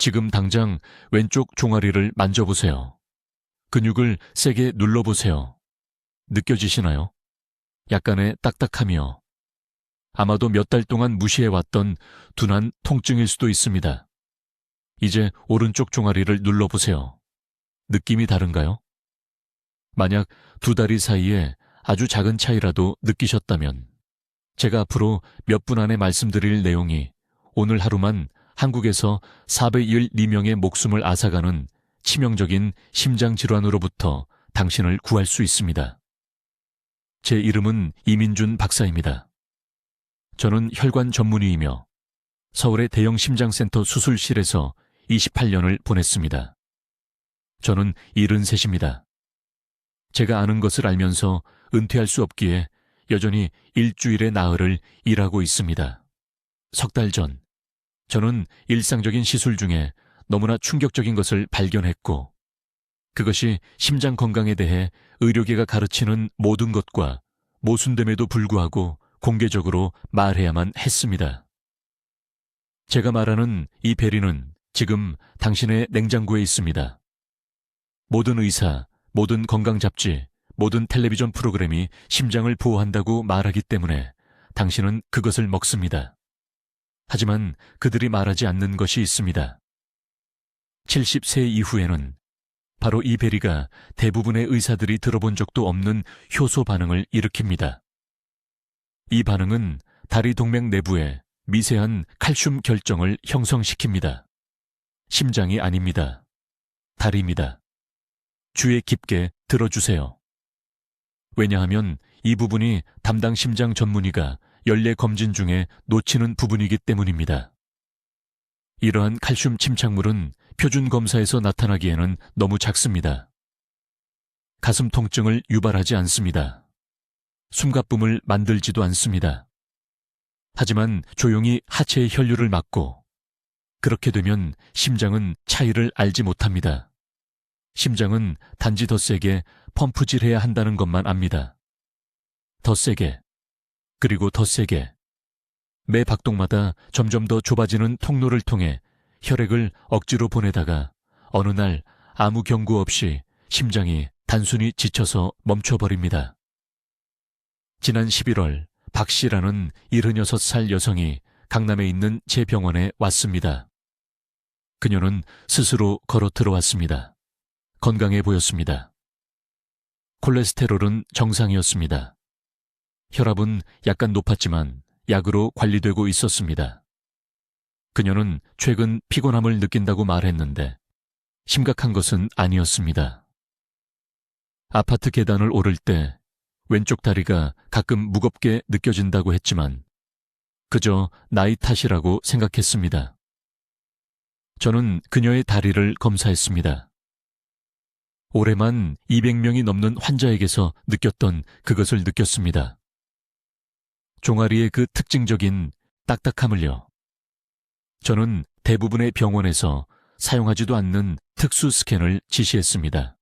지금 당장 왼쪽 종아리를 만져보세요. 근육을 세게 눌러보세요. 느껴지시나요? 약간의 딱딱함이요. 아마도 몇 달 동안 무시해왔던 둔한 통증일 수도 있습니다. 이제 오른쪽 종아리를 눌러보세요. 느낌이 다른가요? 만약 두 다리 사이에 아주 작은 차이라도 느끼셨다면 제가 앞으로 몇 분 안에 말씀드릴 내용이 오늘 하루만 한국에서 414명의 목숨을 앗아가는 치명적인 심장질환으로부터 당신을 구할 수 있습니다. 제 이름은 이민준 박사입니다. 저는 혈관 전문의이며 서울의 대형 심장센터 수술실에서 28년을 보냈습니다. 저는 73입니다. 제가 아는 것을 알면서 은퇴할 수 없기에 여전히 일주일의 나흘을 일하고 있습니다. 석 달 전, 저는 일상적인 시술 중에 너무나 충격적인 것을 발견했고, 그것이 심장 건강에 대해 의료계가 가르치는 모든 것과 모순됨에도 불구하고 공개적으로 말해야만 했습니다. 제가 말하는 이 베리는 지금 당신의 냉장고에 있습니다. 모든 의사, 모든 건강 잡지, 모든 텔레비전 프로그램이 심장을 보호한다고 말하기 때문에 당신은 그것을 먹습니다. 하지만 그들이 말하지 않는 것이 있습니다. 70세 이후에는 바로 이 베리가 대부분의 의사들이 들어본 적도 없는 효소 반응을 일으킵니다. 이 반응은 다리 동맥 내부에 미세한 칼슘 결정을 형성시킵니다. 심장이 아닙니다. 다리입니다. 주의 깊게 들어주세요. 왜냐하면 이 부분이 담당 심장 전문의가 연례 검진 중에 놓치는 부분이기 때문입니다. 이러한 칼슘 침착물은 표준 검사에서 나타나기에는 너무 작습니다. 가슴 통증을 유발하지 않습니다. 숨가쁨을 만들지도 않습니다. 하지만 조용히 하체의 혈류를 막고, 그렇게 되면 심장은 차이를 알지 못합니다. 심장은 단지 더 세게 펌프질해야 한다는 것만 압니다. 더 세게, 그리고 더 세게. 매 박동마다 점점 더 좁아지는 통로를 통해 혈액을 억지로 보내다가 어느 날 아무 경고 없이 심장이 단순히 지쳐서 멈춰버립니다. 지난 11월 박 씨라는 76살 여성이 강남에 있는 제 병원에 왔습니다. 그녀는 스스로 걸어 들어왔습니다. 건강해 보였습니다. 콜레스테롤은 정상이었습니다. 혈압은 약간 높았지만 약으로 관리되고 있었습니다. 그녀는 최근 피곤함을 느낀다고 말했는데 심각한 것은 아니었습니다. 아파트 계단을 오를 때 왼쪽 다리가 가끔 무겁게 느껴진다고 했지만 그저 나이 탓이라고 생각했습니다. 저는 그녀의 다리를 검사했습니다. 올해만 200명이 넘는 환자에게서 느꼈던 그것을 느꼈습니다. 종아리의 그 특징적인 딱딱함을요. 저는 대부분의 병원에서 사용하지도 않는 특수 스캔을 지시했습니다.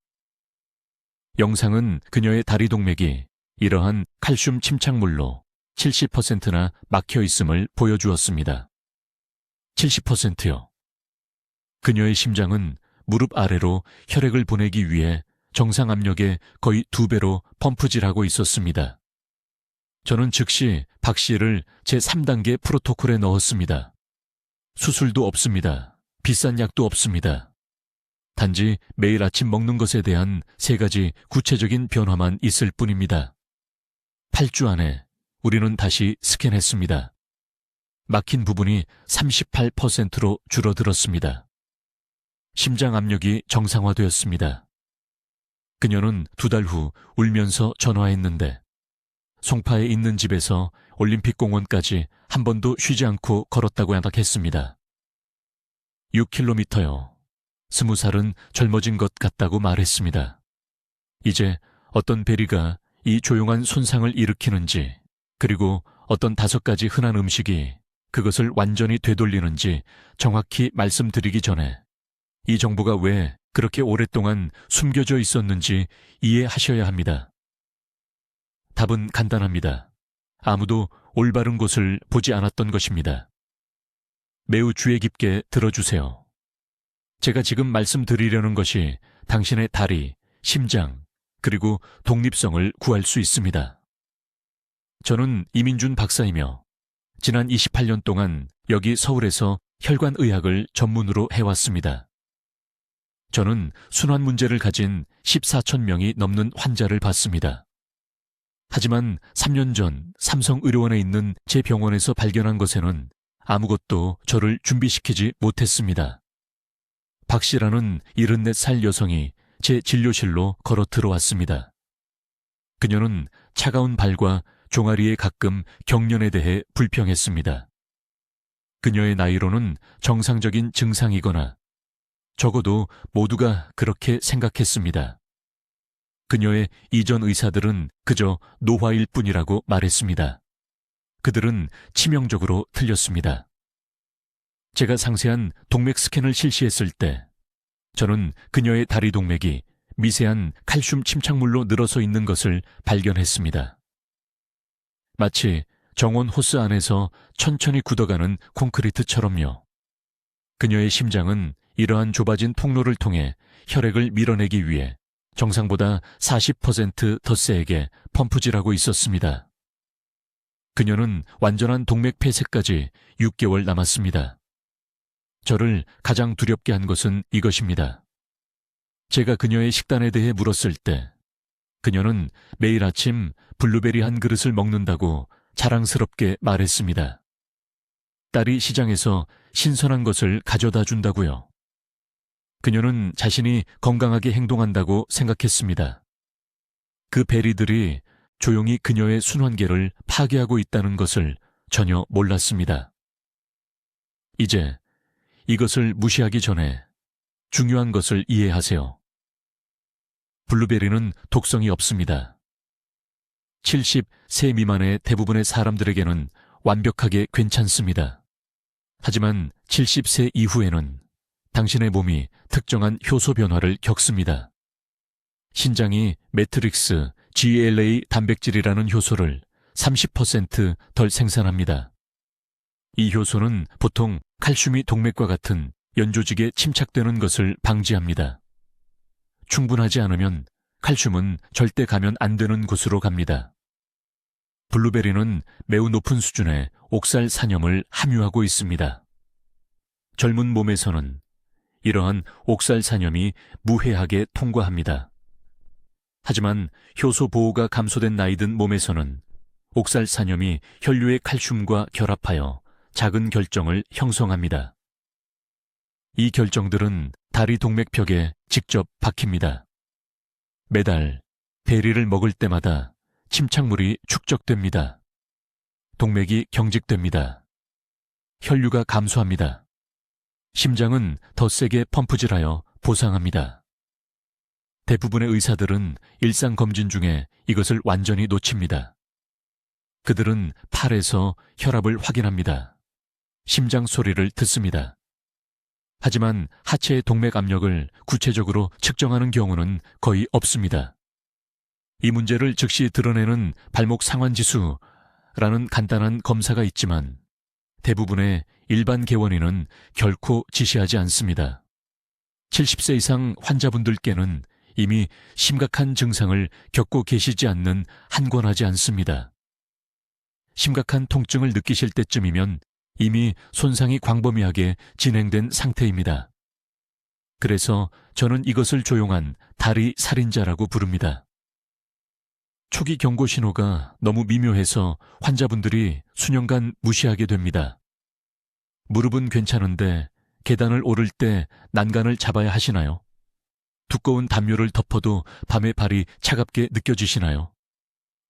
영상은 그녀의 다리 동맥이 이러한 칼슘 침착물로 70%나 막혀 있음을 보여주었습니다. 70%요. 그녀의 심장은 무릎 아래로 혈액을 보내기 위해 정상 압력의 거의 2배로 펌프질하고 있었습니다. 저는 즉시 박 씨를 제3단계 프로토콜에 넣었습니다. 수술도 없습니다. 비싼 약도 없습니다. 단지 매일 아침 먹는 것에 대한 3가지 구체적인 변화만 있을 뿐입니다. 8주 안에 우리는 다시 스캔했습니다. 막힌 부분이 38%로 줄어들었습니다. 심장 압력이 정상화되었습니다. 그녀는 2달 후 울면서 전화했는데 송파에 있는 집에서 올림픽공원까지 한 번도 쉬지 않고 걸었다고 약속했습니다. 6km요. 20살은 젊어진 것 같다고 말했습니다. 이제 어떤 베리가 이 조용한 손상을 일으키는지, 그리고 어떤 5가지 흔한 음식이 그것을 완전히 되돌리는지 정확히 말씀드리기 전에 이 정보가 왜 그렇게 오랫동안 숨겨져 있었는지 이해하셔야 합니다. 답은 간단합니다. 아무도 올바른 곳을 보지 않았던 것입니다. 매우 주의 깊게 들어주세요. 제가 지금 말씀드리려는 것이 당신의 다리, 심장, 그리고 독립성을 구할 수 있습니다. 저는 이민준 박사이며 지난 28년 동안 여기 서울에서 혈관의학을 전문으로 해왔습니다. 저는 순환 문제를 가진 14천 명이 넘는 환자를 봤습니다. 하지만 3년 전 삼성의료원에 있는 제 병원에서 발견한 것에는 아무것도 저를 준비시키지 못했습니다. 박 씨라는 74살 여성이 제 진료실로 걸어 들어왔습니다. 그녀는 차가운 발과 종아리에 가끔 경련에 대해 불평했습니다. 그녀의 나이로는 정상적인 증상이거나 적어도 모두가 그렇게 생각했습니다. 그녀의 이전 의사들은 그저 노화일 뿐이라고 말했습니다. 그들은 치명적으로 틀렸습니다. 제가 상세한 동맥 스캔을 실시했을 때 저는 그녀의 다리 동맥이 미세한 칼슘 침착물로 늘어서 있는 것을 발견했습니다. 마치 정원 호스 안에서 천천히 굳어가는 콘크리트처럼요. 그녀의 심장은 이러한 좁아진 통로를 통해 혈액을 밀어내기 위해 정상보다 40% 더 세게 펌프질하고 있었습니다. 그녀는 완전한 동맥 폐쇄까지 6개월 남았습니다. 저를 가장 두렵게 한 것은 이것입니다. 제가 그녀의 식단에 대해 물었을 때 그녀는 매일 아침 블루베리 한 그릇을 먹는다고 자랑스럽게 말했습니다. 딸이 시장에서 신선한 것을 가져다 준다고요. 그녀는 자신이 건강하게 행동한다고 생각했습니다. 그 베리들이 조용히 그녀의 순환계를 파괴하고 있다는 것을 전혀 몰랐습니다. 이제 이것을 무시하기 전에 중요한 것을 이해하세요. 블루베리는 독성이 없습니다. 70세 미만의 대부분의 사람들에게는 완벽하게 괜찮습니다. 하지만 70세 이후에는 당신의 몸이 특정한 효소 변화를 겪습니다. 신장이 매트릭스 GLA 단백질이라는 효소를 30% 덜 생산합니다. 이 효소는 보통 칼슘이 동맥과 같은 연조직에 침착되는 것을 방지합니다. 충분하지 않으면 칼슘은 절대 가면 안 되는 곳으로 갑니다. 블루베리는 매우 높은 수준의 옥살산염을 함유하고 있습니다. 젊은 몸에서는 이러한 옥살산염이 무해하게 통과합니다. 하지만 효소 보호가 감소된 나이든 몸에서는 옥살산염이 혈류의 칼슘과 결합하여 작은 결정을 형성합니다. 이 결정들은 다리 동맥벽에 직접 박힙니다. 매달 베리를 먹을 때마다 침착물이 축적됩니다. 동맥이 경직됩니다. 혈류가 감소합니다. 심장은 더 세게 펌프질하여 보상합니다. 대부분의 의사들은 일상 검진 중에 이것을 완전히 놓칩니다. 그들은 팔에서 혈압을 확인합니다. 심장 소리를 듣습니다. 하지만 하체의 동맥 압력을 구체적으로 측정하는 경우는 거의 없습니다. 이 문제를 즉시 드러내는 발목 상환지수라는 간단한 검사가 있지만 대부분의 일반 개원인은 결코 지시하지 않습니다. 70세 이상 환자분들께는 이미 심각한 증상을 겪고 계시지 않는 한 권하지 않습니다. 심각한 통증을 느끼실 때쯤이면 이미 손상이 광범위하게 진행된 상태입니다. 그래서 저는 이것을 조용한 다리 살인자라고 부릅니다. 초기 경고 신호가 너무 미묘해서 환자분들이 수년간 무시하게 됩니다. 무릎은 괜찮은데 계단을 오를 때 난간을 잡아야 하시나요? 두꺼운 담요를 덮어도 밤에 발이 차갑게 느껴지시나요?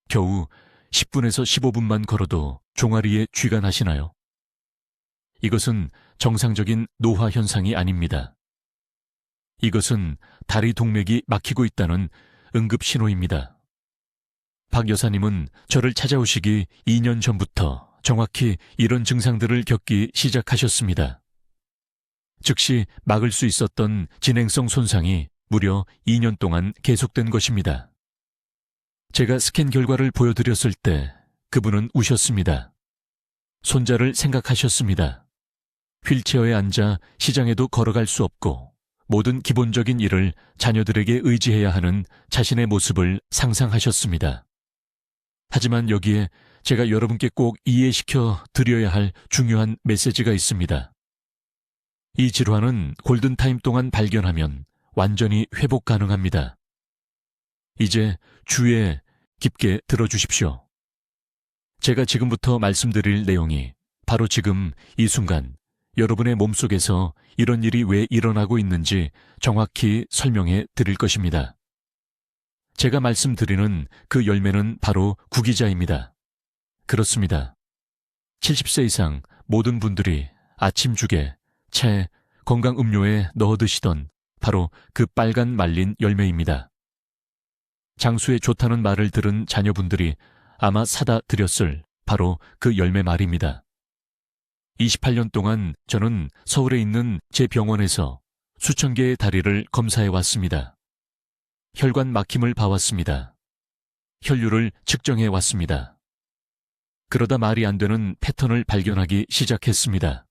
겨우 10분에서 15분만 걸어도 종아리에 쥐가 나시나요? 이것은 정상적인 노화 현상이 아닙니다. 이것은 다리 동맥이 막히고 있다는 응급 신호입니다. 박 여사님은 저를 찾아오시기 2년 전부터 정확히 이런 증상들을 겪기 시작하셨습니다. 즉시 막을 수 있었던 진행성 손상이 무려 2년 동안 계속된 것입니다. 제가 스캔 결과를 보여드렸을 때 그분은 우셨습니다. 손자를 생각하셨습니다. 휠체어에 앉아 시장에도 걸어갈 수 없고 모든 기본적인 일을 자녀들에게 의지해야 하는 자신의 모습을 상상하셨습니다. 하지만 여기에 제가 여러분께 꼭 이해시켜 드려야 할 중요한 메시지가 있습니다. 이 질환은 골든타임 동안 발견하면 완전히 회복 가능합니다. 이제 주의에 깊게 들어주십시오. 제가 지금부터 말씀드릴 내용이 바로 지금 이 순간 여러분의 몸속에서 이런 일이 왜 일어나고 있는지 정확히 설명해 드릴 것입니다. 제가 말씀드리는 그 열매는 바로 구기자입니다. 그렇습니다. 70세 이상 모든 분들이 아침죽에, 채, 건강음료에 넣어 드시던 바로 그 빨간 말린 열매입니다. 장수에 좋다는 말을 들은 자녀분들이 아마 사다 드렸을 바로 그 열매 말입니다. 28년 동안 저는 서울에 있는 제 병원에서 수천 개의 다리를 검사해 왔습니다. 혈관 막힘을 봐왔습니다. 혈류를 측정해 왔습니다. 그러다 말이 안 되는 패턴을 발견하기 시작했습니다.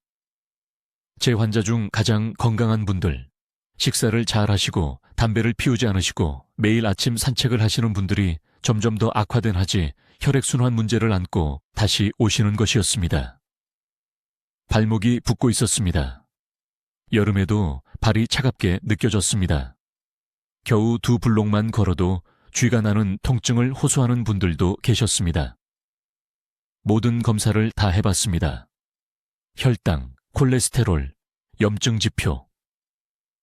제 환자 중 가장 건강한 분들, 식사를 잘 하시고 담배를 피우지 않으시고 매일 아침 산책을 하시는 분들이 점점 더 악화된 하지 혈액순환 문제를 안고 다시 오시는 것이었습니다. 발목이 붓고 있었습니다. 여름에도 발이 차갑게 느껴졌습니다. 겨우 2블록만 걸어도 쥐가 나는 통증을 호소하는 분들도 계셨습니다. 모든 검사를 다 해봤습니다. 혈당, 콜레스테롤, 염증 지표.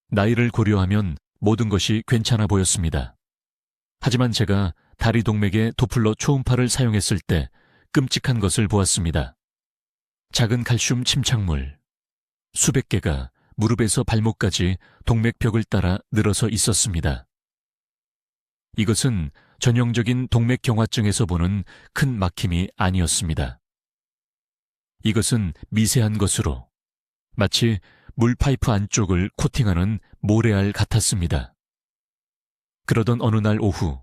나이를 고려하면 모든 것이 괜찮아 보였습니다. 하지만 제가 다리 동맥에 도플러 초음파를 사용했을 때 끔찍한 것을 보았습니다. 작은 칼슘 침착물, 수백 개가 무릎에서 발목까지 동맥벽을 따라 늘어서 있었습니다. 이것은 전형적인 동맥경화증에서 보는 큰 막힘이 아니었습니다. 이것은 미세한 것으로 마치 물파이프 안쪽을 코팅하는 모래알 같았습니다. 그러던 어느 날 오후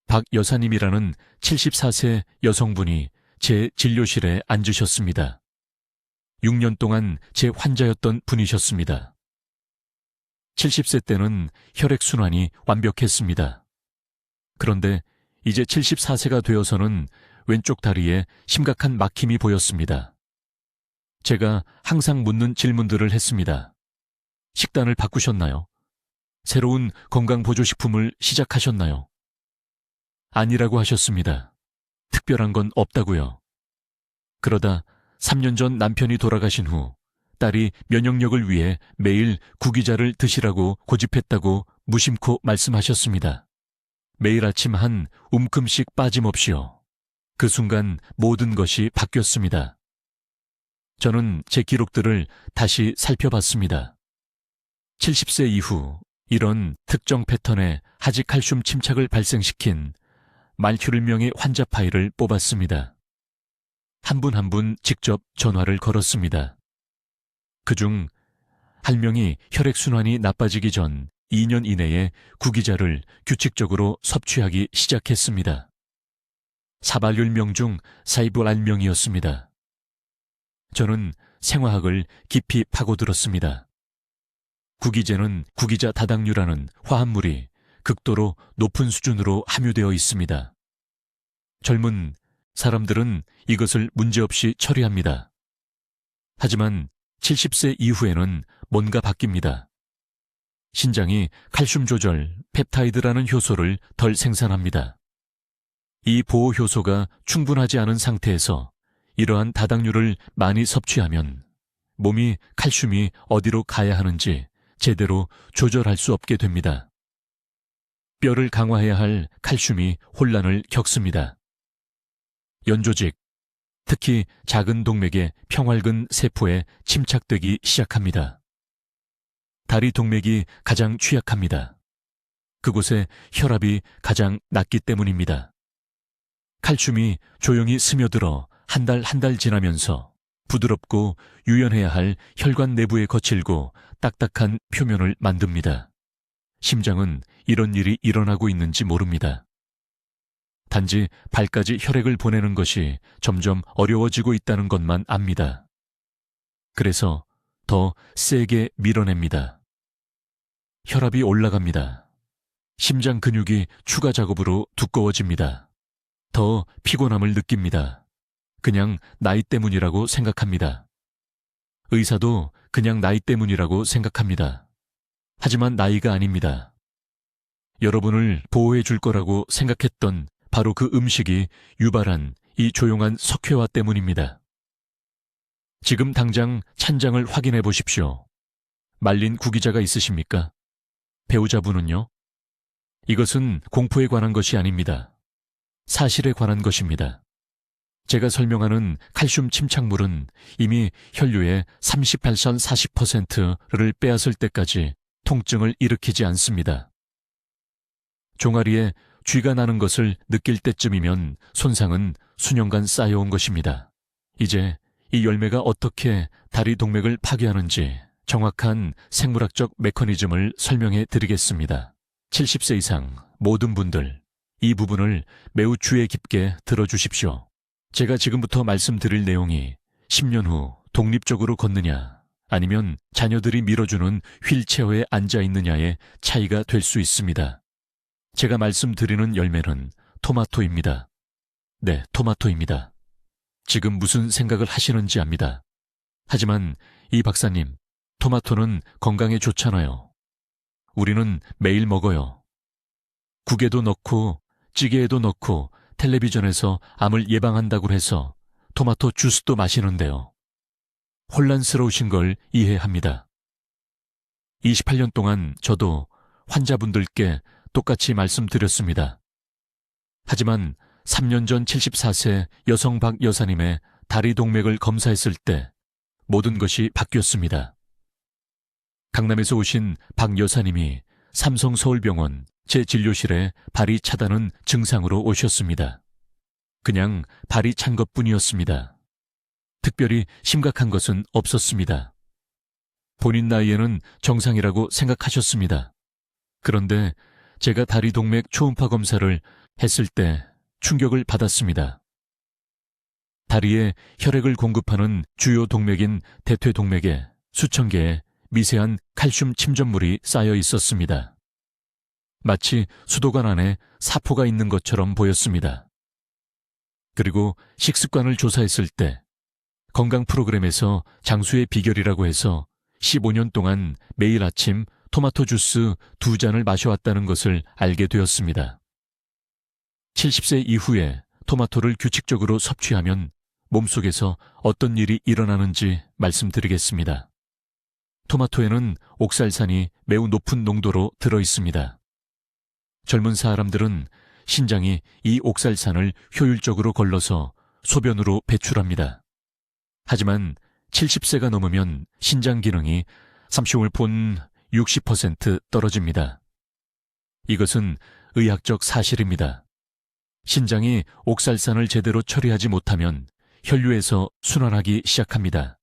박 여사님이라는 74세 여성분이 제 진료실에 앉으셨습니다. 6년 동안 제 환자였던 분이셨습니다. 70세 때는 혈액순환이 완벽했습니다. 그런데 이제 74세가 되어서는 왼쪽 다리에 심각한 막힘이 보였습니다. 제가 항상 묻는 질문들을 했습니다. 식단을 바꾸셨나요? 새로운 건강보조식품을 시작하셨나요? 아니라고 하셨습니다. 특별한 건 없다고요. 그러다 3년 전 남편이 돌아가신 후 딸이 면역력을 위해 매일 구기자를 드시라고 고집했다고 무심코 말씀하셨습니다. 매일 아침 한 움큼씩 빠짐없이요. 그 순간 모든 것이 바뀌었습니다. 저는 제 기록들을 다시 살펴봤습니다. 70세 이후 이런 특정 패턴의 하지 칼슘 침착을 발생시킨 말큐릴명의 환자 파일을 뽑았습니다. 한 분 한 분 직접 전화를 걸었습니다. 그중 한 명이 혈액순환이 나빠지기 전 2년 이내에 구기자를 규칙적으로 섭취하기 시작했습니다. 48명 중 49명이었습니다. 저는 생화학을 깊이 파고들었습니다. 구기제는 구기자 다당류라는 화합물이 극도로 높은 수준으로 함유되어 있습니다. 젊은 사람들은 이것을 문제없이 처리합니다. 하지만 70세 이후에는 뭔가 바뀝니다. 신장이 칼슘 조절, 펩타이드라는 효소를 덜 생산합니다. 이 보호 효소가 충분하지 않은 상태에서 이러한 다당류를 많이 섭취하면 몸이 칼슘이 어디로 가야 하는지 제대로 조절할 수 없게 됩니다. 뼈를 강화해야 할 칼슘이 혼란을 겪습니다. 연조직, 특히 작은 동맥의 평활근 세포에 침착되기 시작합니다. 다리 동맥이 가장 취약합니다. 그곳에 혈압이 가장 낮기 때문입니다. 칼슘이 조용히 스며들어 한 달 지나면서 부드럽고 유연해야 할 혈관 내부에 거칠고 딱딱한 표면을 만듭니다. 심장은 이런 일이 일어나고 있는지 모릅니다. 단지 발까지 혈액을 보내는 것이 점점 어려워지고 있다는 것만 압니다. 그래서 더 세게 밀어냅니다. 혈압이 올라갑니다. 심장 근육이 추가 작업으로 두꺼워집니다. 더 피곤함을 느낍니다. 그냥 나이 때문이라고 생각합니다. 의사도 그냥 나이 때문이라고 생각합니다. 하지만 나이가 아닙니다. 여러분을 보호해 줄 거라고 생각했던 바로 그 음식이 유발한 이 조용한 석회화 때문입니다. 지금 당장 찬장을 확인해 보십시오. 말린 구기자가 있으십니까? 배우자분은요? 이것은 공포에 관한 것이 아닙니다. 사실에 관한 것입니다. 제가 설명하는 칼슘 침착물은 이미 혈류의 38선 40%를 빼앗을 때까지 통증을 일으키지 않습니다. 종아리에 쥐가 나는 것을 느낄 때쯤이면 손상은 수년간 쌓여온 것입니다. 이제 이 열매가 어떻게 다리 동맥을 파괴하는지 정확한 생물학적 메커니즘을 설명해 드리겠습니다. 70세 이상 모든 분들, 이 부분을 매우 주의 깊게 들어주십시오. 제가 지금부터 말씀드릴 내용이 10년 후 독립적으로 걷느냐 아니면 자녀들이 밀어주는 휠체어에 앉아 있느냐의 차이가 될 수 있습니다. 제가 말씀드리는 열매는 토마토입니다. 네, 토마토입니다. 지금 무슨 생각을 하시는지 압니다. 하지만 이 박사님, 토마토는 건강에 좋잖아요. 우리는 매일 먹어요. 국에도 넣고 찌개에도 넣고 텔레비전에서 암을 예방한다고 해서 토마토 주스도 마시는데요. 혼란스러우신 걸 이해합니다. 28년 동안 저도 환자분들께 똑같이 말씀드렸습니다. 하지만 3년 전 74세 여성 박 여사님의 다리 동맥을 검사했을 때 모든 것이 바뀌었습니다. 강남에서 오신 박 여사님이 삼성서울병원 제 진료실에 발이 차다는 증상으로 오셨습니다. 그냥 발이 찬 것뿐이었습니다. 특별히 심각한 것은 없었습니다. 본인 나이에는 정상이라고 생각하셨습니다. 그런데 제가 다리 동맥 초음파 검사를 했을 때 충격을 받았습니다. 다리에 혈액을 공급하는 주요 동맥인 대퇴동맥에 수천 개의 미세한 칼슘 침전물이 쌓여 있었습니다. 마치 수도관 안에 사포가 있는 것처럼 보였습니다. 그리고 식습관을 조사했을 때 건강 프로그램에서 장수의 비결이라고 해서 15년 동안 매일 아침 토마토 주스 2잔을 마셔왔다는 것을 알게 되었습니다. 70세 이후에 토마토를 규칙적으로 섭취하면 몸속에서 어떤 일이 일어나는지 말씀드리겠습니다. 토마토에는 옥살산이 매우 높은 농도로 들어 있습니다. 젊은 사람들은 신장이 이 옥살산을 효율적으로 걸러서 소변으로 배출합니다. 하지만 70세가 넘으면 신장 기능이 30분 60% 떨어집니다. 이것은 의학적 사실입니다. 신장이 옥살산을 제대로 처리하지 못하면 혈류에서 순환하기 시작합니다.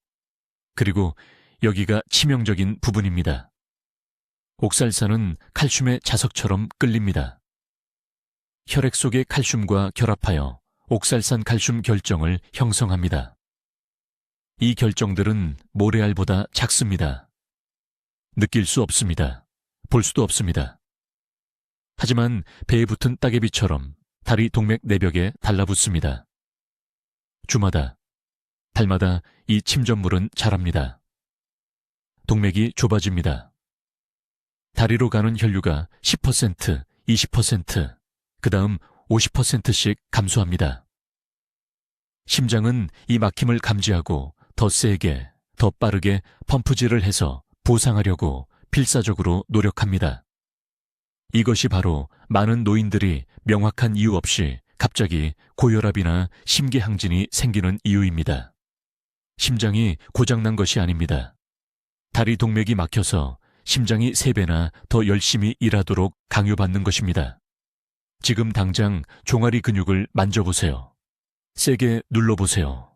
그리고 여기가 치명적인 부분입니다. 옥살산은 칼슘의 자석처럼 끌립니다. 혈액 속의 칼슘과 결합하여 옥살산 칼슘 결정을 형성합니다. 이 결정들은 모래알보다 작습니다. 느낄 수 없습니다. 볼 수도 없습니다. 하지만 배에 붙은 따개비처럼 다리 동맥 내벽에 달라붙습니다. 주마다, 달마다 이 침전물은 자랍니다. 동맥이 좁아집니다. 다리로 가는 혈류가 10%, 20%, 그 다음 50%씩 감소합니다. 심장은 이 막힘을 감지하고 더 세게, 더 빠르게 펌프질을 해서 보상하려고 필사적으로 노력합니다. 이것이 바로 많은 노인들이 명확한 이유 없이 갑자기 고혈압이나 심계항진이 생기는 이유입니다. 심장이 고장난 것이 아닙니다. 다리 동맥이 막혀서 심장이 3배나 더 열심히 일하도록 강요받는 것입니다. 지금 당장 종아리 근육을 만져보세요. 세게 눌러보세요.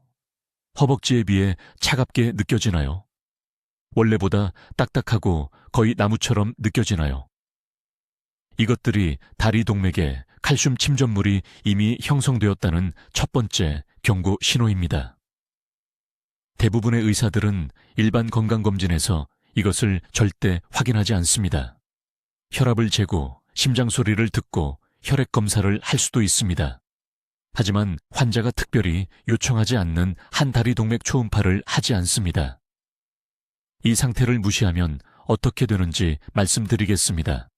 허벅지에 비해 차갑게 느껴지나요? 원래보다 딱딱하고 거의 나무처럼 느껴지나요? 이것들이 다리 동맥에 칼슘 침전물이 이미 형성되었다는 첫 번째 경고 신호입니다. 대부분의 의사들은 일반 건강검진에서 이것을 절대 확인하지 않습니다. 혈압을 재고 심장 소리를 듣고 혈액 검사를 할 수도 있습니다. 하지만 환자가 특별히 요청하지 않는 한 다리 동맥 초음파를 하지 않습니다. 이 상태를 무시하면 어떻게 되는지 말씀드리겠습니다.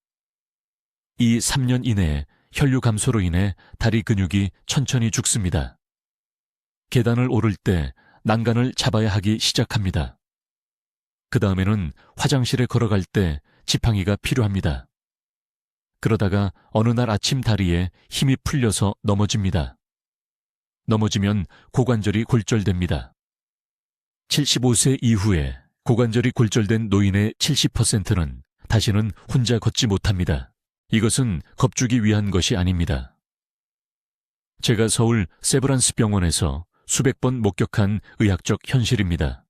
이 3년 이내에 혈류 감소로 인해 다리 근육이 천천히 죽습니다. 계단을 오를 때 난간을 잡아야 하기 시작합니다. 그 다음에는 화장실에 걸어갈 때 지팡이가 필요합니다. 그러다가 어느 날 아침 다리에 힘이 풀려서 넘어집니다. 넘어지면 고관절이 골절됩니다. 75세 이후에 고관절이 골절된 노인의 70%는 다시는 혼자 걷지 못합니다. 이것은 겁주기 위한 것이 아닙니다. 제가 서울 세브란스 병원에서 수백 번 목격한 의학적 현실입니다.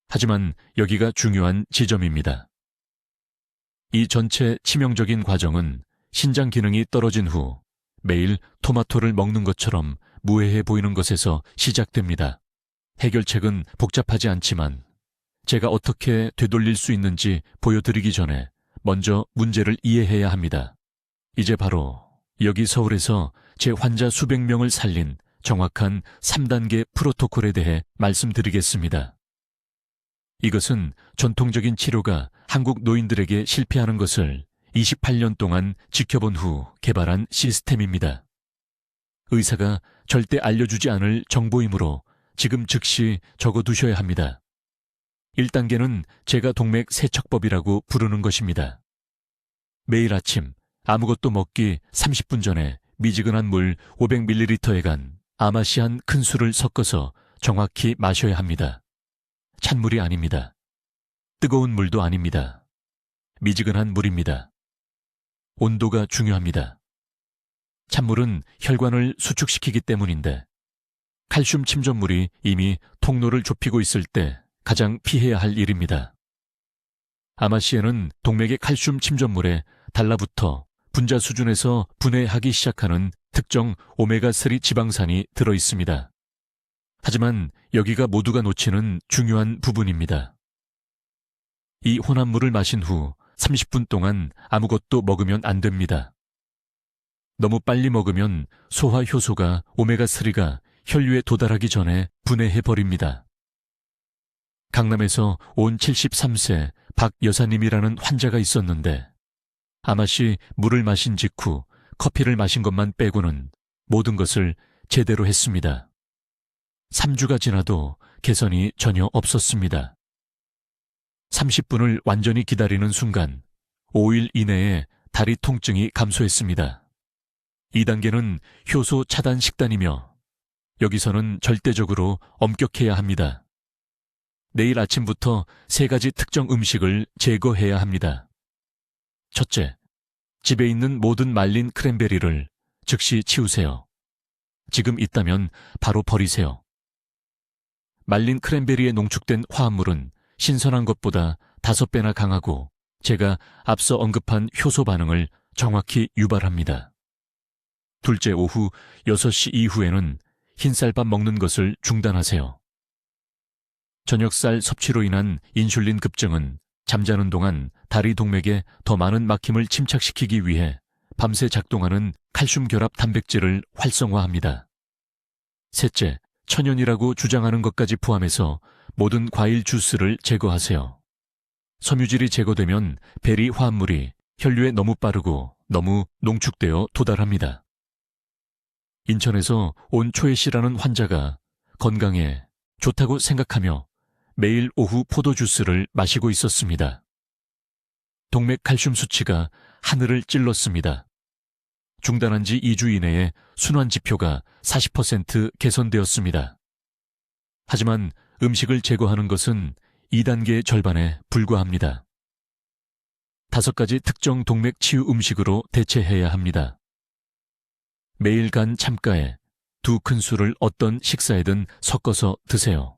하지만 여기가 중요한 지점입니다. 이 전체 치명적인 과정은 신장 기능이 떨어진 후 매일 토마토를 먹는 것처럼 무해해 보이는 것에서 시작됩니다. 해결책은 복잡하지 않지만 제가 어떻게 되돌릴 수 있는지 보여드리기 전에 먼저 문제를 이해해야 합니다. 이제 바로 여기 서울에서 제 환자 수백 명을 살린 정확한 3단계 프로토콜에 대해 말씀드리겠습니다. 이것은 전통적인 치료가 한국 노인들에게 실패하는 것을 28년 동안 지켜본 후 개발한 시스템입니다. 의사가 절대 알려주지 않을 정보이므로 지금 즉시 적어두셔야 합니다. 1단계는 제가 동맥 세척법이라고 부르는 것입니다. 매일 아침 아무것도 먹기 30분 전에 미지근한 물 500ml에 간 아마시안 큰 술을 섞어서 정확히 마셔야 합니다. 찬물이 아닙니다. 뜨거운 물도 아닙니다. 미지근한 물입니다. 온도가 중요합니다. 찬물은 혈관을 수축시키기 때문인데 칼슘 침전물이 이미 통로를 좁히고 있을 때 가장 피해야 할 일입니다. 아마시에는 동맥의 칼슘 침전물에 달라붙어 분자 수준에서 분해하기 시작하는 특정 오메가3 지방산이 들어 있습니다. 하지만 여기가 모두가 놓치는 중요한 부분입니다. 이 혼합물을 마신 후 30분 동안 아무것도 먹으면 안 됩니다. 너무 빨리 먹으면 소화 효소가 오메가3가 혈류에 도달하기 전에 분해해버립니다. 강남에서 온 73세 박 여사님이라는 환자가 있었는데 아마시 물을 마신 직후 커피를 마신 것만 빼고는 모든 것을 제대로 했습니다. 3주가 지나도 개선이 전혀 없었습니다. 30분을 완전히 기다리는 순간 5일 이내에 다리 통증이 감소했습니다. 2단계는 효소 차단 식단이며 여기서는 절대적으로 엄격해야 합니다. 내일 아침부터 3가지 특정 음식을 제거해야 합니다. 첫째, 집에 있는 모든 말린 크랜베리를 즉시 치우세요. 지금 있다면 바로 버리세요. 말린 크랜베리에 농축된 화합물은 신선한 것보다 5배나 강하고 제가 앞서 언급한 효소 반응을 정확히 유발합니다. 둘째, 오후 6시 이후에는 흰쌀밥 먹는 것을 중단하세요. 저녁살 섭취로 인한 인슐린 급증은 잠자는 동안 다리 동맥에 더 많은 막힘을 침착시키기 위해 밤새 작동하는 칼슘 결합 단백질을 활성화합니다. 셋째, 천연이라고 주장하는 것까지 포함해서 모든 과일 주스를 제거하세요. 섬유질이 제거되면 베리 화합물이 혈류에 너무 빠르고 너무 농축되어 도달합니다. 인천에서 온 초혜 씨라는 환자가 건강에 좋다고 생각하며 매일 오후 포도 주스를 마시고 있었습니다. 동맥 칼슘 수치가 하늘을 찔렀습니다. 중단한 지 2주 이내에 순환 지표가 40% 개선되었습니다. 하지만 음식을 제거하는 것은 2단계의 절반에 불과합니다. 5가지 특정 동맥 치유 음식으로 대체해야 합니다. 매일 간 참가에 2 큰술을 어떤 식사에든 섞어서 드세요.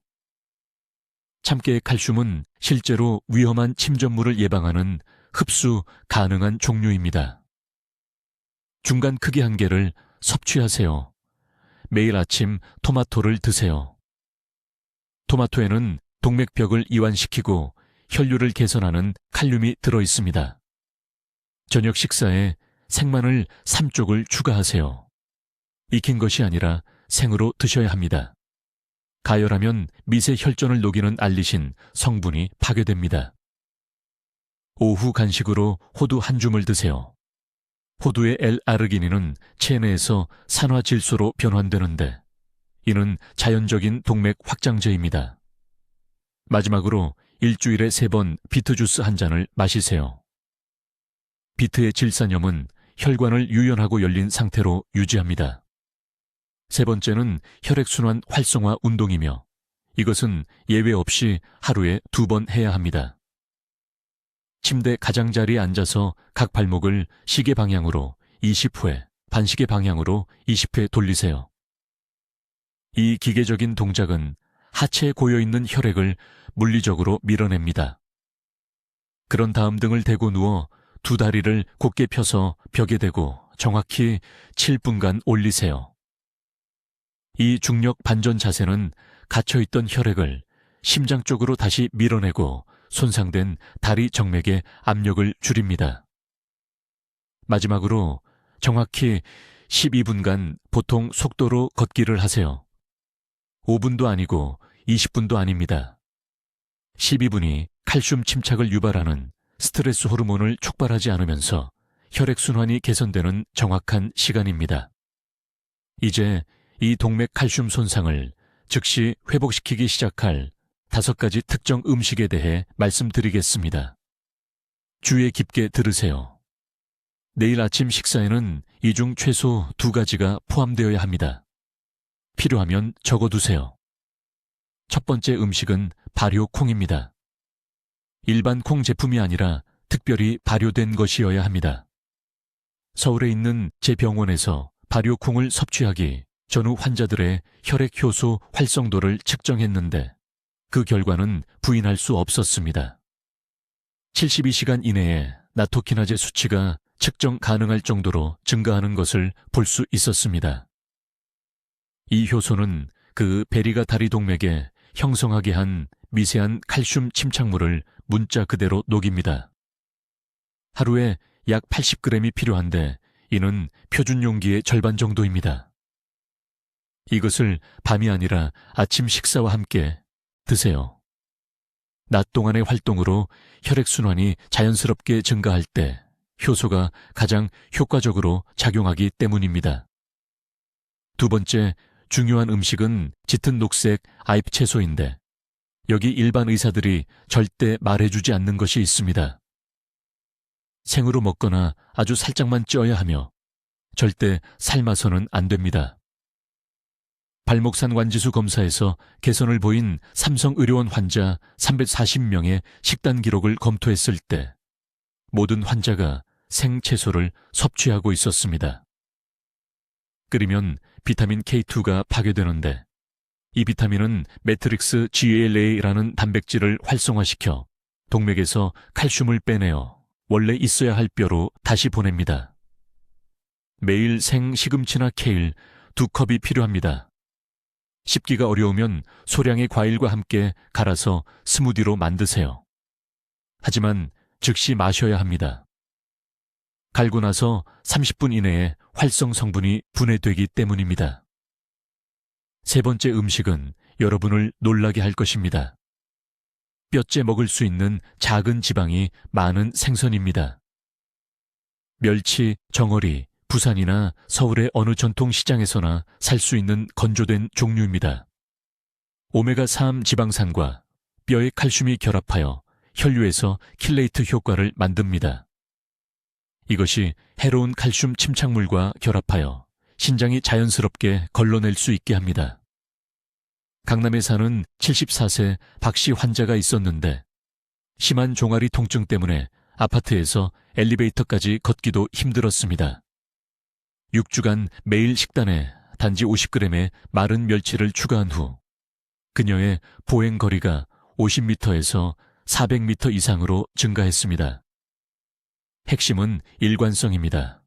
참깨의 칼슘은 실제로 위험한 침전물을 예방하는 흡수 가능한 종류입니다. 중간 크기 1개를 섭취하세요. 매일 아침 토마토를 드세요. 토마토에는 동맥벽을 이완시키고 혈류를 개선하는 칼륨이 들어 있습니다. 저녁 식사에 생마늘 3쪽을 추가하세요. 익힌 것이 아니라 생으로 드셔야 합니다. 가열하면 미세 혈전을 녹이는 알리신 성분이 파괴됩니다. 오후 간식으로 호두 한 줌을 드세요. 호두의 L-아르기닌은 체내에서 산화질소로 변환되는데 이는 자연적인 동맥 확장제입니다. 마지막으로 일주일에 3번 비트 주스 한 잔을 마시세요. 비트의 질산염은 혈관을 유연하고 열린 상태로 유지합니다. 세 번째는 혈액순환 활성화 운동이며 이것은 예외 없이 하루에 2번 해야 합니다. 침대 가장자리에 앉아서 각 발목을 시계 방향으로 20회, 반시계 방향으로 20회 돌리세요. 이 기계적인 동작은 하체에 고여있는 혈액을 물리적으로 밀어냅니다. 그런 다음 등을 대고 누워 두 다리를 곧게 펴서 벽에 대고 정확히 7분간 올리세요. 이 중력 반전 자세는 갇혀있던 혈액을 심장 쪽으로 다시 밀어내고 손상된 다리 정맥의 압력을 줄입니다. 마지막으로 정확히 12분간 보통 속도로 걷기를 하세요. 5분도 아니고 20분도 아닙니다. 12분이 칼슘 침착을 유발하는 스트레스 호르몬을 촉발하지 않으면서 혈액순환이 개선되는 정확한 시간입니다. 이제 이 동맥 칼슘 손상을 즉시 회복시키기 시작할 5가지 특정 음식에 대해 말씀드리겠습니다. 주의 깊게 들으세요. 내일 아침 식사에는 이 중 최소 2가지가 포함되어야 합니다. 필요하면 적어두세요. 첫 번째 음식은 발효콩입니다. 일반 콩 제품이 아니라 특별히 발효된 것이어야 합니다. 서울에 있는 제 병원에서 발효콩을 섭취하기 전후 환자들의 혈액 효소 활성도를 측정했는데 그 결과는 부인할 수 없었습니다. 72시간 이내에 나토키나제 수치가 측정 가능할 정도로 증가하는 것을 볼 수 있었습니다. 이 효소는 그 베리가 다리 동맥에 형성하게 한 미세한 칼슘 침착물을 문자 그대로 녹입니다. 하루에 약 80g이 필요한데 이는 표준 용기의 절반 정도입니다. 이것을 밤이 아니라 아침 식사와 함께 드세요. 낮 동안의 활동으로 혈액순환이 자연스럽게 증가할 때 효소가 가장 효과적으로 작용하기 때문입니다. 두 번째 중요한 음식은 짙은 녹색 아잎 채소인데 여기 일반 의사들이 절대 말해주지 않는 것이 있습니다. 생으로 먹거나 아주 살짝만 쪄야 하며 절대 삶아서는 안 됩니다. 발목산 완지수 검사에서 개선을 보인 삼성의료원 환자 340명의 식단 기록을 검토했을 때 모든 환자가 생채소를 섭취하고 있었습니다. 끓이면 비타민 K2가 파괴되는데 이 비타민은 매트릭스 GLA라는 단백질을 활성화시켜 동맥에서 칼슘을 빼내어 원래 있어야 할 뼈로 다시 보냅니다. 매일 생 시금치나 케일 2컵이 필요합니다. 씹기가 어려우면 소량의 과일과 함께 갈아서 스무디로 만드세요. 하지만 즉시 마셔야 합니다. 갈고 나서 30분 이내에 활성 성분이 분해되기 때문입니다. 세 번째 음식은 여러분을 놀라게 할 것입니다. 뼈째 먹을 수 있는 작은 지방이 많은 생선입니다. 멸치, 정어리, 부산이나 서울의 어느 전통시장에서나 살 수 있는 건조된 종류입니다. 오메가3 지방산과 뼈의 칼슘이 결합하여 혈류에서 킬레이트 효과를 만듭니다. 이것이 해로운 칼슘 침착물과 결합하여 신장이 자연스럽게 걸러낼 수 있게 합니다. 강남에 사는 74세 박씨 환자가 있었는데 심한 종아리 통증 때문에 아파트에서 엘리베이터까지 걷기도 힘들었습니다. 6주간 매일 식단에 단지 50g의 마른 멸치를 추가한 후 그녀의 보행 거리가 50m에서 400m 이상으로 증가했습니다. 핵심은 일관성입니다.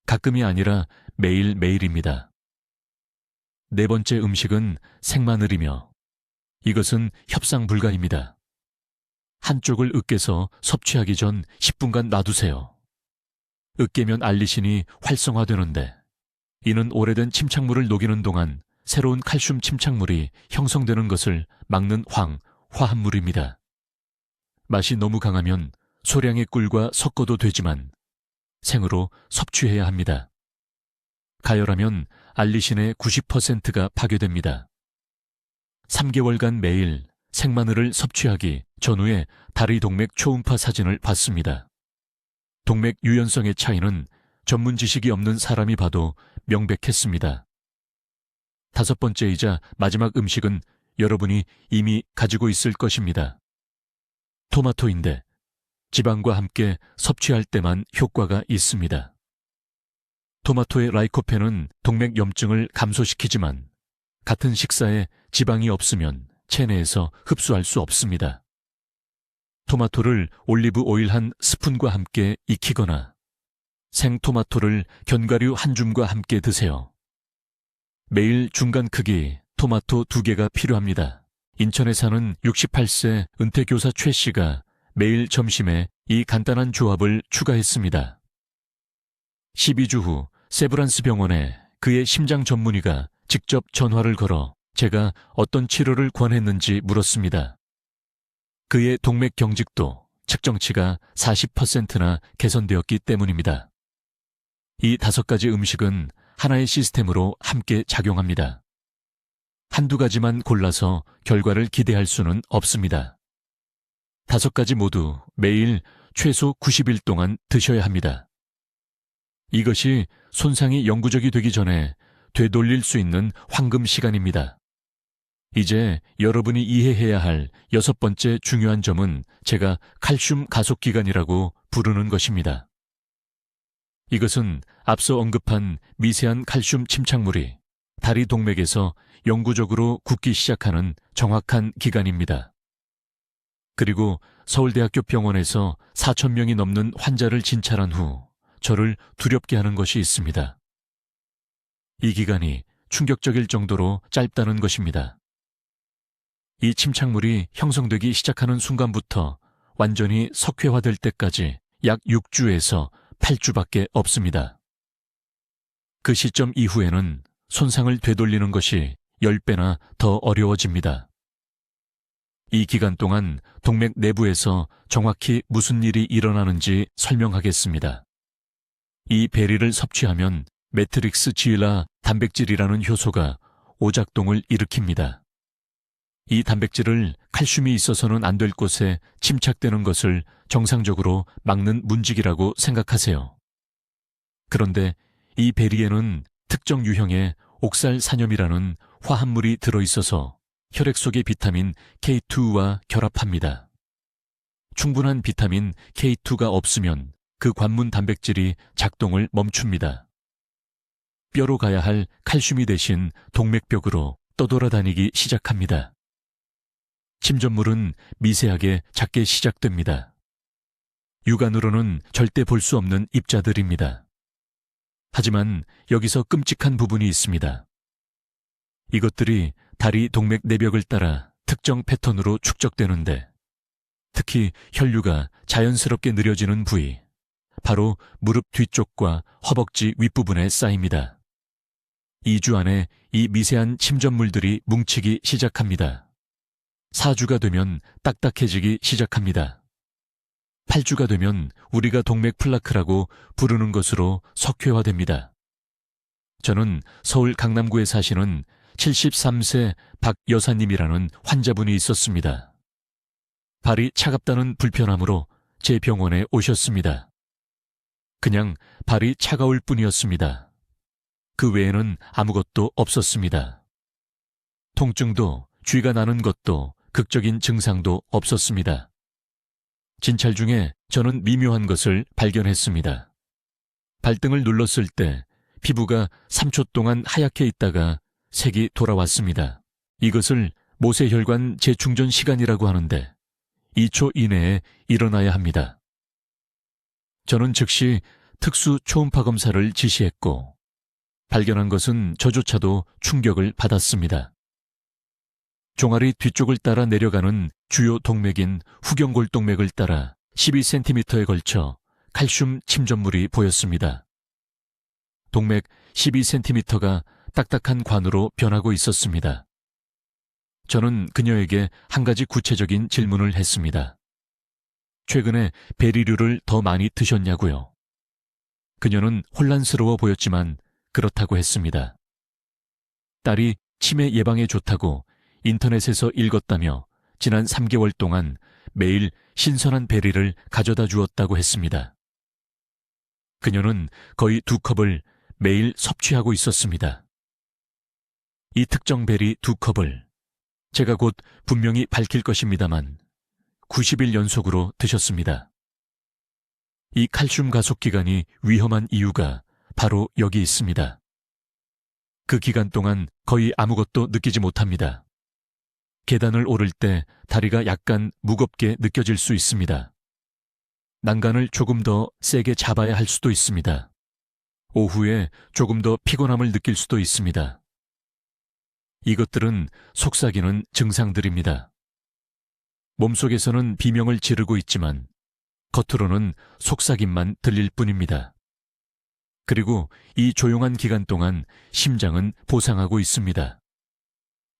가끔이 아니라 매일매일입니다. 네 번째 음식은 생마늘이며 이것은 협상 불가입니다. 한쪽을 으깨서 섭취하기 전 10분간 놔두세요. 으깨면 알리신이 활성화되는데, 이는 오래된 침착물을 녹이는 동안 새로운 칼슘 침착물이 형성되는 것을 막는 화합물입니다. 맛이 너무 강하면 소량의 꿀과 섞어도 되지만 생으로 섭취해야 합니다. 가열하면 알리신의 90%가 파괴됩니다. 3개월간 매일 생마늘을 섭취하기 전후에 다리동맥 초음파 사진을 봤습니다. 동맥 유연성의 차이는 전문 지식이 없는 사람이 봐도 명백했습니다. 5번째이자 마지막 음식은 여러분이 이미 가지고 있을 것입니다. 토마토인데 지방과 함께 섭취할 때만 효과가 있습니다. 토마토의 라이코펜은 동맥 염증을 감소시키지만 같은 식사에 지방이 없으면 체내에서 흡수할 수 없습니다. 토마토를 올리브 오일 한 스푼과 함께 익히거나 생토마토를 견과류 한 줌과 함께 드세요. 매일 중간 크기 토마토 2개가 필요합니다. 인천에 사는 68세 은퇴교사 최 씨가 매일 점심에 이 간단한 조합을 추가했습니다. 12주 후 세브란스 병원에 그의 심장 전문의가 직접 전화를 걸어 제가 어떤 치료를 권했는지 물었습니다. 그의 동맥 경직도 측정치가 40%나 개선되었기 때문입니다. 이 5가지 음식은 하나의 시스템으로 함께 작용합니다. 한두 가지만 골라서 결과를 기대할 수는 없습니다. 5가지 모두 매일 최소 90일 동안 드셔야 합니다. 이것이 손상이 영구적이 되기 전에 되돌릴 수 있는 황금 시간입니다. 이제 여러분이 이해해야 할 6번째 중요한 점은 제가 칼슘 가속기관이라고 부르는 것입니다. 이것은 앞서 언급한 미세한 칼슘 침착물이 다리 동맥에서 영구적으로 굳기 시작하는 정확한 기간입니다. 그리고 서울대학교 병원에서 4,000명이 넘는 환자를 진찰한 후 저를 두렵게 하는 것이 있습니다. 이 기간이 충격적일 정도로 짧다는 것입니다. 이 침착물이 형성되기 시작하는 순간부터 완전히 석회화될 때까지 약 6주에서 8주밖에 없습니다. 그 시점 이후에는 손상을 되돌리는 것이 10배나 더 어려워집니다. 이 기간 동안 동맥 내부에서 정확히 무슨 일이 일어나는지 설명하겠습니다. 이 베리를 섭취하면 매트릭스 지일라 단백질이라는 효소가 오작동을 일으킵니다. 이 단백질을 칼슘이 있어서는 안 될 곳에 침착되는 것을 정상적으로 막는 문직이라고 생각하세요. 그런데 이 베리에는 특정 유형의 옥살산염이라는 화합물이 들어있어서 혈액 속의 비타민 K2와 결합합니다. 충분한 비타민 K2가 없으면 그 관문 단백질이 작동을 멈춥니다. 뼈로 가야 할 칼슘이 대신 동맥벽으로 떠돌아다니기 시작합니다. 침전물은 미세하게 작게 시작됩니다. 육안으로는 절대 볼 수 없는 입자들입니다. 하지만 여기서 끔찍한 부분이 있습니다. 이것들이 다리 동맥 내벽을 따라 특정 패턴으로 축적되는데 특히 혈류가 자연스럽게 느려지는 부위, 바로 무릎 뒤쪽과 허벅지 윗부분에 쌓입니다. 2주 안에 이 미세한 침전물들이 뭉치기 시작합니다. 4주가 되면 딱딱해지기 시작합니다. 8주가 되면 우리가 동맥 플라크라고 부르는 것으로 석회화됩니다. 저는 서울 강남구에 사시는 73세 박 여사님이라는 환자분이 있었습니다. 발이 차갑다는 불편함으로 제 병원에 오셨습니다. 그냥 발이 차가울 뿐이었습니다. 그 외에는 아무것도 없었습니다. 통증도 쥐가 나는 것도 극적인 증상도 없었습니다. 진찰 중에 저는 미묘한 것을 발견했습니다. 발등을 눌렀을 때 피부가 3초 동안 하얗게 있다가 색이 돌아왔습니다. 이것을 모세혈관 재충전 시간이라고 하는데 2초 이내에 일어나야 합니다. 저는 즉시 특수 초음파 검사를 지시했고 발견한 것은 저조차도 충격을 받았습니다. 종아리 뒤쪽을 따라 내려가는 주요 동맥인 후경골동맥을 따라 12cm에 걸쳐 칼슘 침전물이 보였습니다. 동맥 12cm가 딱딱한 관으로 변하고 있었습니다. 저는 그녀에게 한 가지 구체적인 질문을 했습니다. 최근에 베리류를 더 많이 드셨냐고요? 그녀는 혼란스러워 보였지만 그렇다고 했습니다. 딸이 치매 예방에 좋다고 인터넷에서 읽었다며 지난 3개월 동안 매일 신선한 베리를 가져다 주었다고 했습니다. 그녀는 거의 2컵을 매일 섭취하고 있었습니다. 이 특정 베리 2컵을 제가 곧 분명히 밝힐 것입니다만 90일 연속으로 드셨습니다. 이 칼슘 가속 기간이 위험한 이유가 바로 여기 있습니다. 그 기간 동안 거의 아무것도 느끼지 못합니다. 계단을 오를 때 다리가 약간 무겁게 느껴질 수 있습니다. 난간을 조금 더 세게 잡아야 할 수도 있습니다. 오후에 조금 더 피곤함을 느낄 수도 있습니다. 이것들은 속삭이는 증상들입니다. 몸속에서는 비명을 지르고 있지만 겉으로는 속삭임만 들릴 뿐입니다. 그리고 이 조용한 기간 동안 심장은 보상하고 있습니다.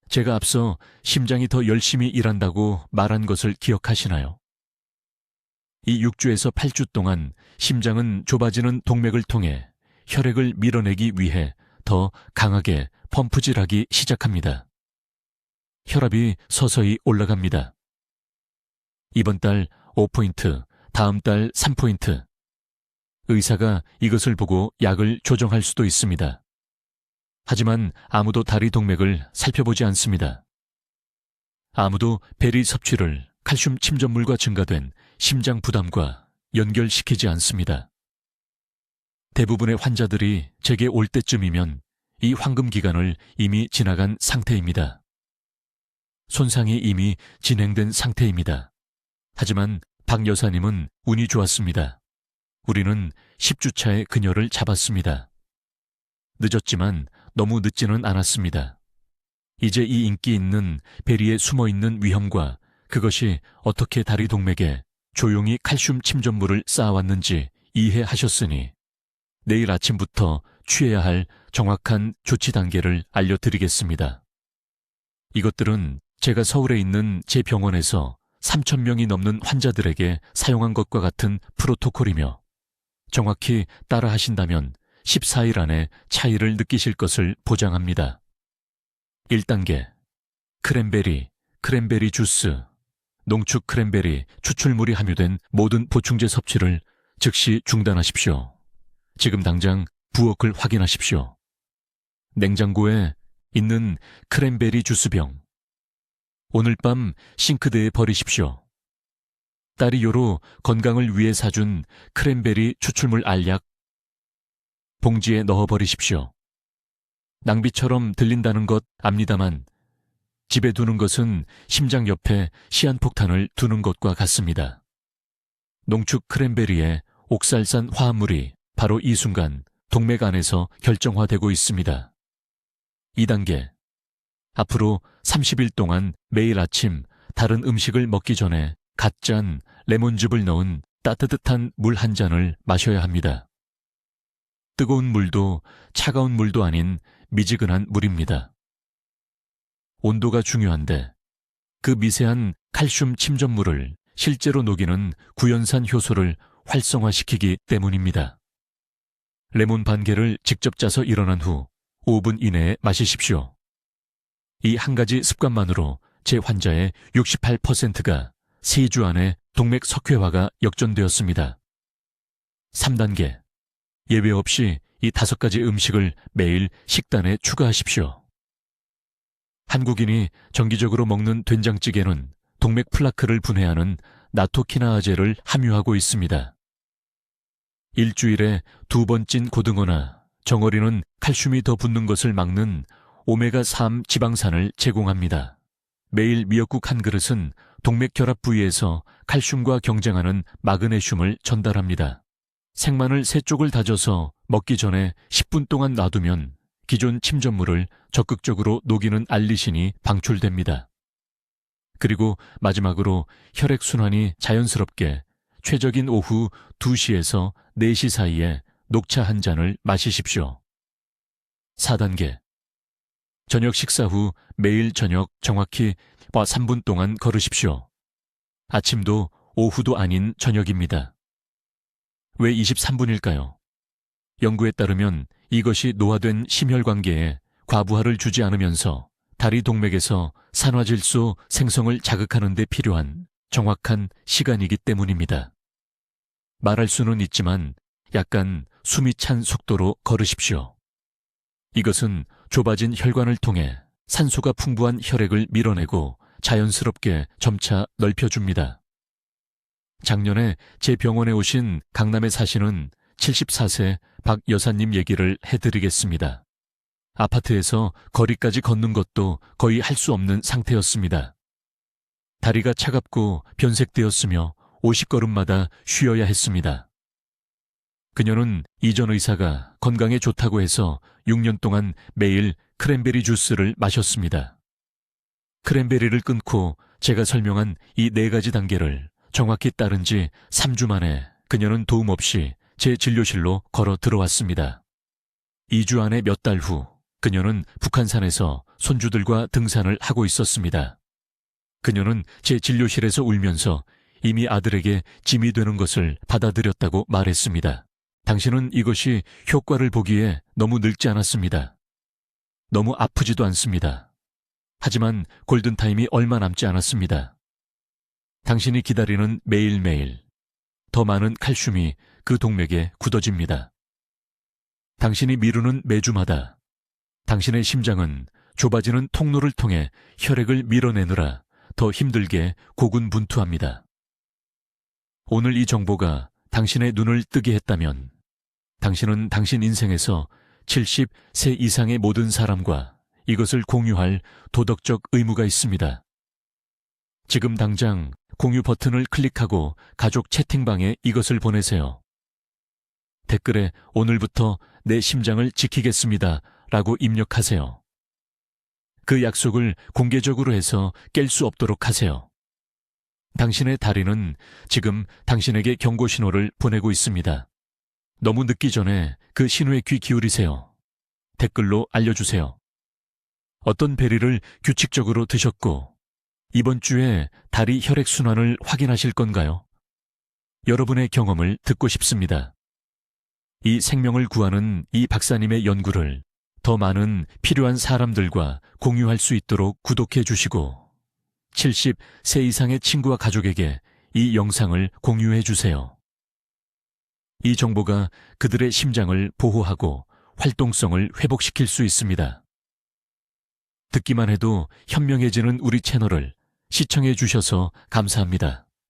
제가 앞서 심장이 더 열심히 일한다고 말한 것을 기억하시나요? 이 6주에서 8주 동안 심장은 좁아지는 동맥을 통해 혈액을 밀어내기 위해 더 강하게 펌프질하기 시작합니다. 혈압이 서서히 올라갑니다. 이번 달 5포인트, 다음 달 3포인트. 의사가 이것을 보고 약을 조정할 수도 있습니다. 하지만 아무도 다리 동맥을 살펴보지 않습니다. 아무도 베리 섭취를 칼슘 침전물과 증가된 심장 부담과 연결시키지 않습니다. 대부분의 환자들이 제게 올 때쯤이면 이 황금 기간을 이미 지나간 상태입니다. 손상이 이미 진행된 상태입니다. 하지만 박 여사님은 운이 좋았습니다. 우리는 10주차에 그녀를 잡았습니다. 늦었지만 너무 늦지는 않았습니다. 이제 이 인기 있는 베리에 숨어있는 위험과 그것이 어떻게 다리 동맥에 조용히 칼슘 침전물을 쌓아왔는지 이해하셨으니 내일 아침부터 취해야 할 정확한 조치 단계를 알려드리겠습니다. 이것들은 제가 서울에 있는 제 병원에서 3,000명이 넘는 환자들에게 사용한 것과 같은 프로토콜이며 정확히 따라 하신다면 14일 안에 차이를 느끼실 것을 보장합니다. 1단계, 크랜베리 주스, 농축 크랜베리 추출물이 함유된 모든 보충제 섭취를 즉시 중단하십시오. 지금 당장 부엌을 확인하십시오. 냉장고에 있는 크랜베리 주스병. 오늘 밤 싱크대에 버리십시오. 딸이 요로 건강을 위해 사준 크랜베리 추출물 알약 봉지에 넣어버리십시오. 낭비처럼 들린다는 것 압니다만 집에 두는 것은 심장 옆에 시한폭탄을 두는 것과 같습니다. 농축 크랜베리의 옥살산 화합물이 바로 이 순간 동맥 안에서 결정화되고 있습니다. 2단계. 앞으로 30일 동안 매일 아침 다른 음식을 먹기 전에 갓 짠 레몬즙을 넣은 따뜻한 물 한 잔을 마셔야 합니다. 뜨거운 물도 차가운 물도 아닌 미지근한 물입니다. 온도가 중요한데 그 미세한 칼슘 침전물을 실제로 녹이는 구연산 효소를 활성화시키기 때문입니다. 레몬 반 개를 직접 짜서 일어난 후 5분 이내에 마시십시오. 이 한 가지 습관만으로 제 환자의 68%가 3주 안에 동맥 석회화가 역전되었습니다. 3단계. 예외 없이 이 5가지 음식을 매일 식단에 추가하십시오. 한국인이 정기적으로 먹는 된장찌개는 동맥 플라크를 분해하는 나토키나아제를 함유하고 있습니다. 일주일에 2번 찐 고등어나 정어리는 칼슘이 더 붙는 것을 막는 오메가3 지방산을 제공합니다. 매일 미역국 한 그릇은 동맥 결합 부위에서 칼슘과 경쟁하는 마그네슘을 전달합니다. 생마늘 3쪽을 다져서 먹기 전에 10분 동안 놔두면 기존 침전물을 적극적으로 녹이는 알리신이 방출됩니다. 그리고 마지막으로 혈액순환이 자연스럽게 최적인 오후 2시에서 4시 사이에 녹차 한 잔을 마시십시오. 4단계. 저녁 식사 후 매일 저녁 정확히 3분 동안 걸으십시오. 아침도 오후도 아닌 저녁입니다. 왜 23분일까요? 연구에 따르면 이것이 노화된 심혈관계에 과부하를 주지 않으면서 다리 동맥에서 산화질소 생성을 자극하는 데 필요한 정확한 시간이기 때문입니다. 말할 수는 있지만 약간 숨이 찬 속도로 걸으십시오. 이것은 좁아진 혈관을 통해 산소가 풍부한 혈액을 밀어내고 자연스럽게 점차 넓혀줍니다. 작년에 제 병원에 오신 강남에 사시는 74세 박 여사님 얘기를 해드리겠습니다. 아파트에서 거리까지 걷는 것도 거의 할 수 없는 상태였습니다. 다리가 차갑고 변색되었으며 50걸음마다 쉬어야 했습니다. 그녀는 이전 의사가 건강에 좋다고 해서 6년 동안 매일 크랜베리 주스를 마셨습니다. 크랜베리를 끊고 제가 설명한 이 4가지 단계를 정확히 따른 지 3주 만에 그녀는 도움 없이 제 진료실로 걸어 들어왔습니다. 2주 안에 몇 달 후 그녀는 북한산에서 손주들과 등산을 하고 있었습니다. 그녀는 제 진료실에서 울면서 이미 아들에게 짐이 되는 것을 받아들였다고 말했습니다. 당신은 이것이 효과를 보기에 너무 늙지 않았습니다. 너무 아프지도 않습니다. 하지만 골든타임이 얼마 남지 않았습니다. 당신이 기다리는 매일매일 더 많은 칼슘이 그 동맥에 굳어집니다. 당신이 미루는 매주마다 당신의 심장은 좁아지는 통로를 통해 혈액을 밀어내느라 더 힘들게 고군분투합니다. 오늘 이 정보가 당신의 눈을 뜨게 했다면 당신은 당신 인생에서 70세 이상의 모든 사람과 이것을 공유할 도덕적 의무가 있습니다. 지금 당장 공유 버튼을 클릭하고 가족 채팅방에 이것을 보내세요. 댓글에 오늘부터 내 심장을 지키겠습니다 라고 입력하세요. 그 약속을 공개적으로 해서 깰 수 없도록 하세요. 당신의 다리는 지금 당신에게 경고 신호를 보내고 있습니다. 너무 늦기 전에 그 신호에 귀 기울이세요. 댓글로 알려주세요. 어떤 베리를 규칙적으로 드셨고 이번 주에 다리 혈액순환을 확인하실 건가요? 여러분의 경험을 듣고 싶습니다. 이 생명을 구하는 이 박사님의 연구를 더 많은 필요한 사람들과 공유할 수 있도록 구독해 주시고 70세 이상의 친구와 가족에게 이 영상을 공유해 주세요. 이 정보가 그들의 심장을 보호하고 활동성을 회복시킬 수 있습니다. 듣기만 해도 현명해지는 우리 채널을 시청해 주셔서 감사합니다.